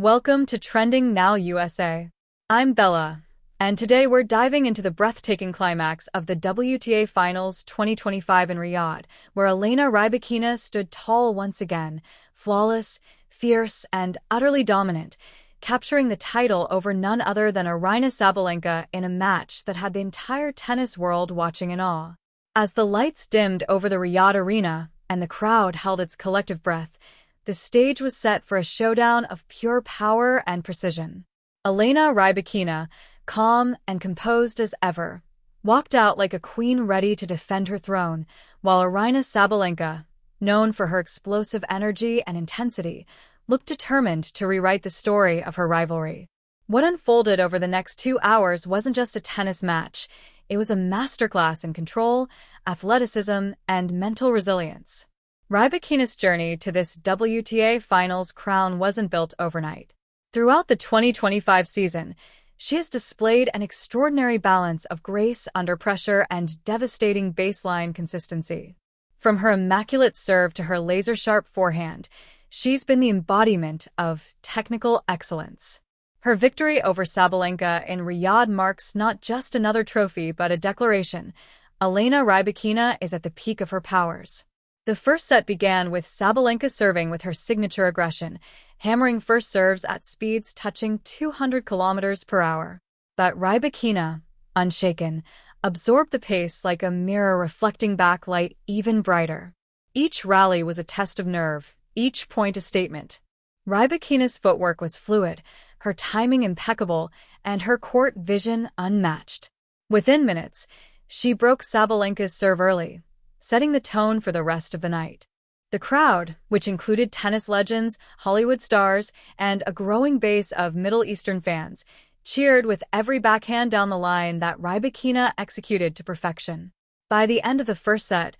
Welcome to Trending Now USA. I'm Bella, and today we're diving into the breathtaking climax of the WTA Finals 2025 in Riyadh, where Elena Rybakina stood tall once again, flawless, fierce, and utterly dominant, capturing the title over none other than Aryna Sabalenka in a match that had the entire tennis world watching in awe. As the lights dimmed over the Riyadh arena and the crowd held its collective breath, the stage was set for a showdown of pure power and precision. Elena Rybakina, calm and composed as ever, walked out like a queen ready to defend her throne, while Aryna Sabalenka, known for her explosive energy and intensity, looked determined to rewrite the story of her rivalry. What unfolded over the next 2 hours wasn't just a tennis match, it was a masterclass in control, athleticism, and mental resilience. Rybakina's journey to this WTA Finals crown wasn't built overnight. Throughout the 2025 season, she has displayed an extraordinary balance of grace under pressure and devastating baseline consistency. From her immaculate serve to her laser-sharp forehand, she's been the embodiment of technical excellence. Her victory over Sabalenka in Riyadh marks not just another trophy but a declaration: Elena Rybakina is at the peak of her powers. The first set began with Sabalenka serving with her signature aggression, hammering first serves at speeds touching 200 kilometers per hour. But Rybakina, unshaken, absorbed the pace like a mirror reflecting back light even brighter. Each rally was a test of nerve, each point a statement. Rybakina's footwork was fluid, her timing impeccable, and her court vision unmatched. Within minutes, she broke Sabalenka's serve early, setting the tone for the rest of the night. The crowd, which included tennis legends, Hollywood stars, and a growing base of Middle Eastern fans, cheered with every backhand down the line that Rybakina executed to perfection. By the end of the first set,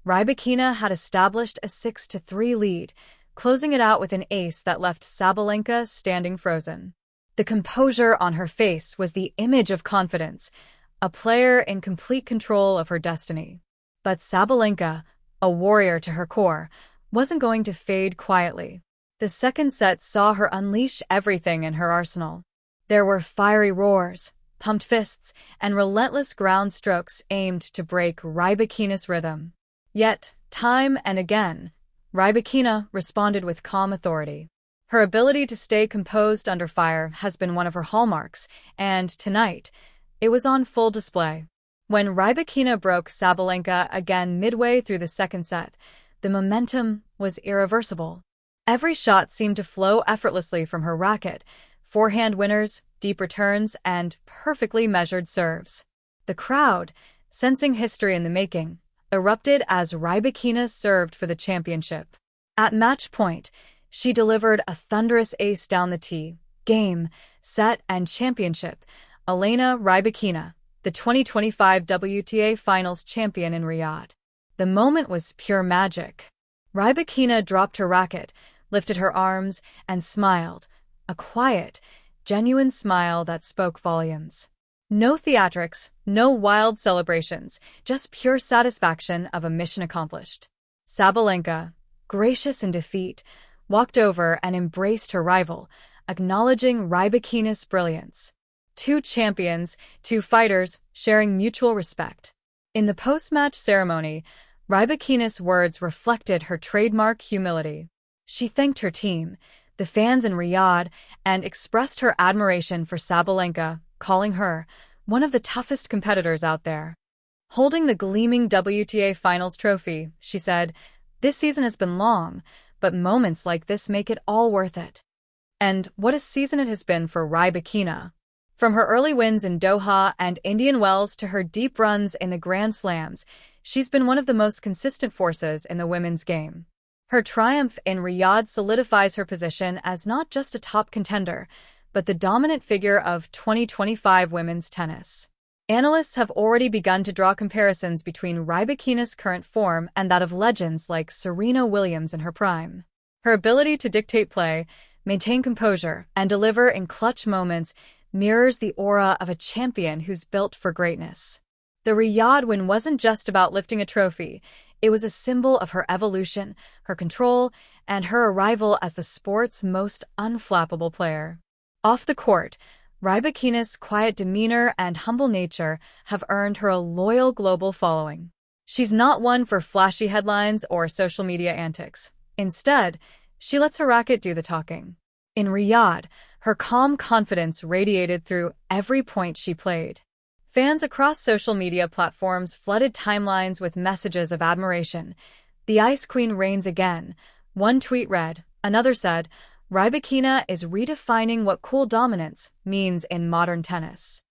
Rybakina had established a 6-3 lead, closing it out with an ace that left Sabalenka standing frozen. The composure on her face was the image of confidence, a player in complete control of her destiny. But Sabalenka, a warrior to her core, wasn't going to fade quietly. The second set saw her unleash everything in her arsenal. There were fiery roars, pumped fists, and relentless ground strokes aimed to break Rybakina's rhythm. Yet, time and again, Rybakina responded with calm authority. Her ability to stay composed under fire has been one of her hallmarks, and tonight, it was on full display. When Rybakina broke Sabalenka again midway through the second set, the momentum was irreversible. Every shot seemed to flow effortlessly from her racket: forehand winners, deep returns, and perfectly measured serves. The crowd, sensing history in the making, erupted as Rybakina served for the championship. At match point, she delivered a thunderous ace down the tee. Game, set, and championship. Elena Rybakina, the 2025 WTA Finals champion in Riyadh. The moment was pure magic. Rybakina dropped her racket, lifted her arms, and smiled, a quiet, genuine smile that spoke volumes. No theatrics, no wild celebrations, just pure satisfaction of a mission accomplished. Sabalenka, gracious in defeat, walked over and embraced her rival, acknowledging Rybakina's brilliance. Two champions, two fighters, sharing mutual respect. In the post-match ceremony, Rybakina's words reflected her trademark humility. She thanked her team, the fans in Riyadh, and expressed her admiration for Sabalenka, calling her one of the toughest competitors out there. Holding the gleaming WTA Finals trophy, she said, "This season has been long, but moments like this make it all worth it." And what a season it has been for Rybakina. From her early wins in Doha and Indian Wells to her deep runs in the Grand Slams, she's been one of the most consistent forces in the women's game. Her triumph in Riyadh solidifies her position as not just a top contender, but the dominant figure of 2025 women's tennis. Analysts have already begun to draw comparisons between Rybakina's current form and that of legends like Serena Williams in her prime. Her ability to dictate play, maintain composure, and deliver in clutch moments mirrors the aura of a champion who's built for greatness. The Riyadh win wasn't just about lifting a trophy, It was a symbol of her evolution, her control, and her arrival as the sport's most unflappable player. Off the court, Rybakina's quiet demeanor and humble nature have earned her a loyal global following. She's not one for flashy headlines or social media antics. Instead, she lets her racket do the talking. In Riyadh, her calm confidence radiated through every point she played. Fans across social media platforms flooded timelines with messages of admiration. "The Ice Queen reigns again," one tweet read. Another said, "Rybakina is redefining what cool dominance means in modern tennis."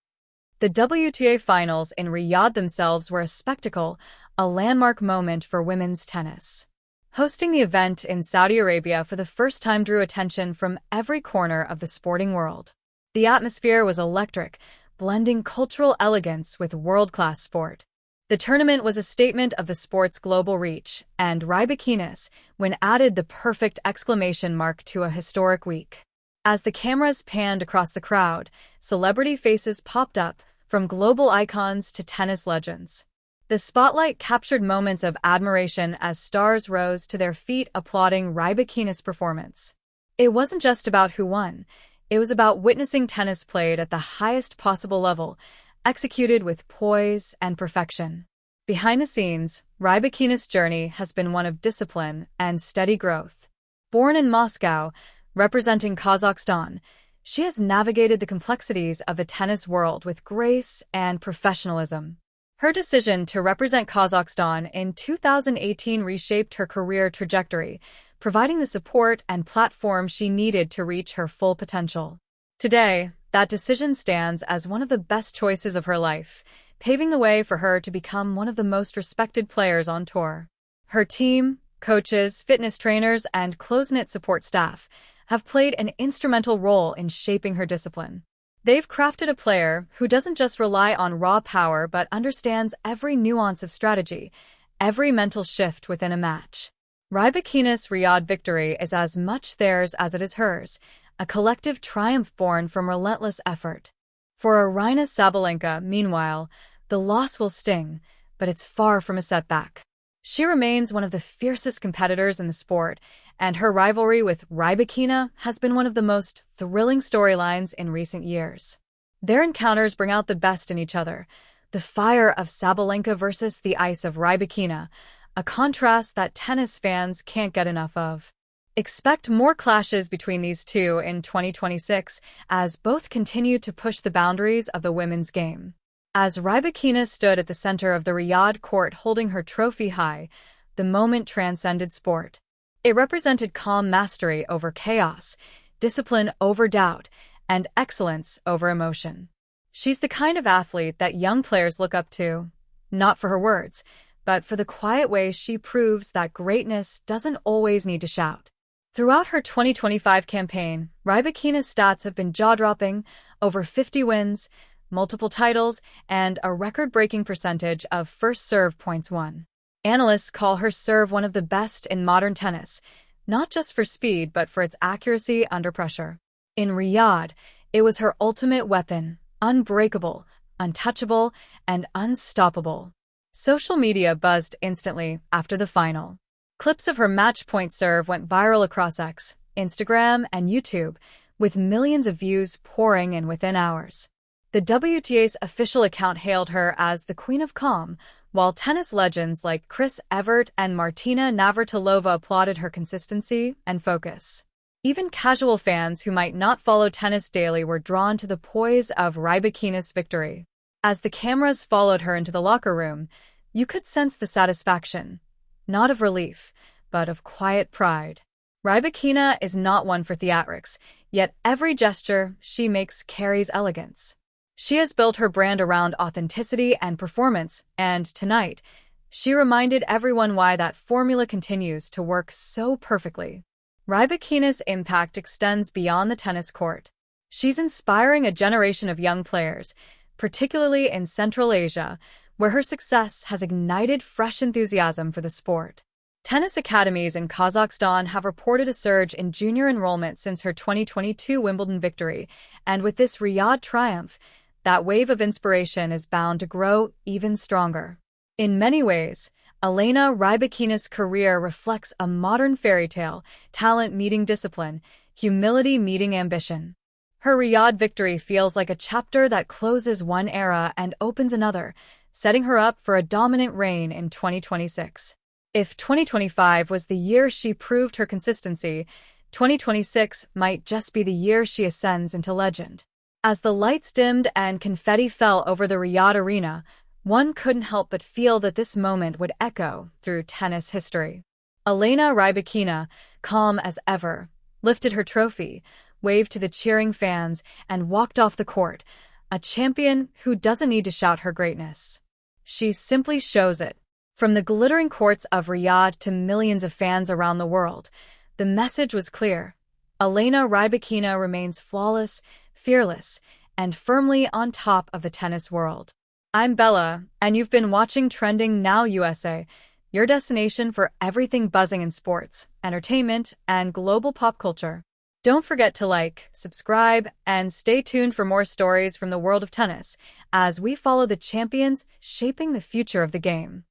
The WTA finals in Riyadh themselves were a spectacle, a landmark moment for women's tennis. Hosting the event in Saudi Arabia for the first time drew attention from every corner of the sporting world. The atmosphere was electric, blending cultural elegance with world-class sport. The tournament was a statement of the sport's global reach, and Rybakina's win added the perfect exclamation mark to a historic week. As the cameras panned across the crowd, celebrity faces popped up, from global icons to tennis legends. The spotlight captured moments of admiration as stars rose to their feet applauding Rybakina's performance. It wasn't just about who won. It was about witnessing tennis played at the highest possible level, executed with poise and perfection. Behind the scenes, Rybakina's journey has been one of discipline and steady growth. Born in Moscow, representing Kazakhstan, she has navigated the complexities of the tennis world with grace and professionalism. Her decision to represent Kazakhstan in 2018 reshaped her career trajectory, providing the support and platform she needed to reach her full potential. Today, that decision stands as one of the best choices of her life, paving the way for her to become one of the most respected players on tour. Her team, coaches, fitness trainers, and close-knit support staff have played an instrumental role in shaping her discipline. They've crafted a player who doesn't just rely on raw power but understands every nuance of strategy, every mental shift within a match. Rybakina's Riyadh victory is as much theirs as it is hers, a collective triumph born from relentless effort. For Aryna Sabalenka, meanwhile, the loss will sting, but it's far from a setback. She remains one of the fiercest competitors in the sport, and her rivalry with Rybakina has been one of the most thrilling storylines in recent years. Their encounters bring out the best in each other, the fire of Sabalenka versus the ice of Rybakina, a contrast that tennis fans can't get enough of. Expect more clashes between these two in 2026 as both continue to push the boundaries of the women's game. As Rybakina stood at the center of the Riyadh court holding her trophy high, the moment transcended sport. It represented calm mastery over chaos, discipline over doubt, and excellence over emotion. She's the kind of athlete that young players look up to, not for her words, but for the quiet way she proves that greatness doesn't always need to shout. Throughout her 2025 campaign, Rybakina's stats have been jaw-dropping: over 50 wins, multiple titles, and a record-breaking percentage of first serve points won. Analysts call her serve one of the best in modern tennis, not just for speed but for its accuracy under pressure. In Riyadh, it was her ultimate weapon, unbreakable, untouchable, and unstoppable. Social media buzzed instantly after the final. Clips of her match-point serve went viral across X, Instagram, and YouTube, with millions of views pouring in within hours. The WTA's official account hailed her as the Queen of Calm, while tennis legends like Chris Evert and Martina Navratilova applauded her consistency and focus. Even casual fans who might not follow tennis daily were drawn to the poise of Rybakina's victory. As the cameras followed her into the locker room, you could sense the satisfaction, not of relief, but of quiet pride. Rybakina is not one for theatrics, yet every gesture she makes carries elegance. She has built her brand around authenticity and performance, and tonight, she reminded everyone why that formula continues to work so perfectly. Rybakina's impact extends beyond the tennis court. She's inspiring a generation of young players, particularly in Central Asia, where her success has ignited fresh enthusiasm for the sport. Tennis academies in Kazakhstan have reported a surge in junior enrollment since her 2022 Wimbledon victory, and with this Riyadh triumph, that wave of inspiration is bound to grow even stronger. In many ways, Elena Rybakina's career reflects a modern fairy tale, talent meeting discipline, humility meeting ambition. Her Riyadh victory feels like a chapter that closes one era and opens another, setting her up for a dominant reign in 2026. If 2025 was the year she proved her consistency, 2026 might just be the year she ascends into legend. As the lights dimmed and confetti fell over the Riyadh arena, one couldn't help but feel that this moment would echo through tennis history. Elena Rybakina, calm as ever, lifted her trophy, waved to the cheering fans, and walked off the court, a champion who doesn't need to shout her greatness. She simply shows it. From the glittering courts of Riyadh to millions of fans around the world, the message was clear. Elena Rybakina remains flawless, fearless, and firmly on top of the tennis world. I'm Bella, and you've been watching Trending Now USA, your destination for everything buzzing in sports, entertainment, and global pop culture. Don't forget to like, subscribe, and stay tuned for more stories from the world of tennis as we follow the champions shaping the future of the game.